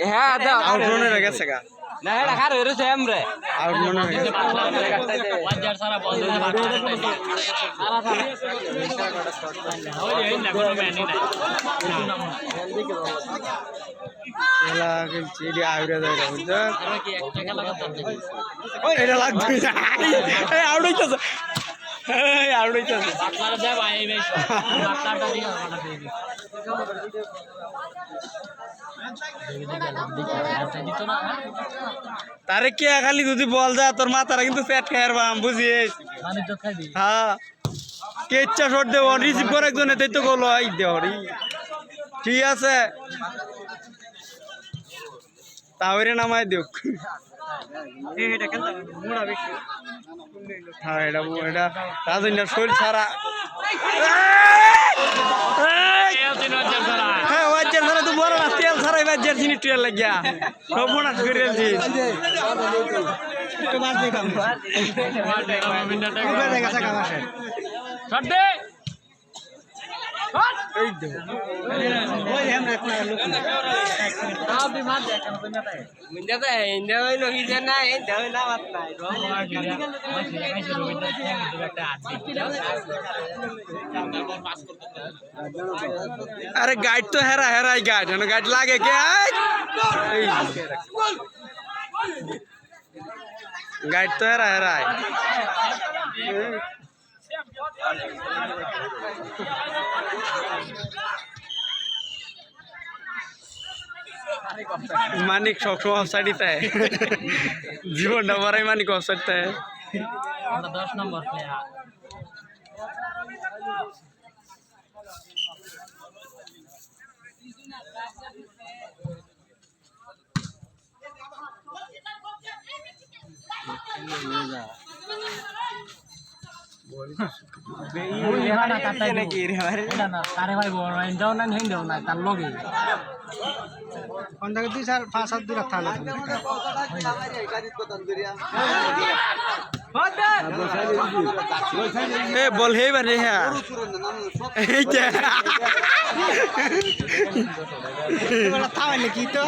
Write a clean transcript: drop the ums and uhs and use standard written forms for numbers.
হ্যাঁ দাও আউট মনে হয়ে গেছে গা না এটা খার হইছে এমরে আউট মনে হয়ে গেছে বাজার সারা বন্ধ হয়ে খেলা খেলছি এটি আউটে যায় বুঝছো ওই এটা লাগবে এই আউট হইতাছে এই আউট হইতাছে বাটলাটা দে ভাই এই ভাই বাটলাটা দিও বাটলাটা দিও তারে কে খালি যদি বল যা তোর মাথারা কিন্তু পেট খায়ার বাম বুঝিস পানি তো খাবি হ্যাঁ কে ইচ্ছা শট দেব রিসিভ করে একজনে তাই তো গোল হয় দেওয়ারি ঠিক আছে তাহলে নামাই দিও হ্যাঁ এটা এটা রাজনীর শরীর ছাড়া হ্যাঁ ওয়াইজার ছাড়া তো বড় না তেল ছাড়াই বাজার জিনি তেল লাগিয়া সব মনে করে अरे गाइड तो हेरा हेरा ही गाइड है ना गाइड लागे क्या गाइड तो हेरा हेरा है मानिक सब समय ऑफसाइड है जीवन डबराई मानिक ऑफसाइड है 10 नंबर प्लेयर তারে ভাই যাও না হিন্দাও না তার লগে দুই চার পাঁচ সাত দূর থানা বল হে বারে হ্যাঁ থামাইলে কি তো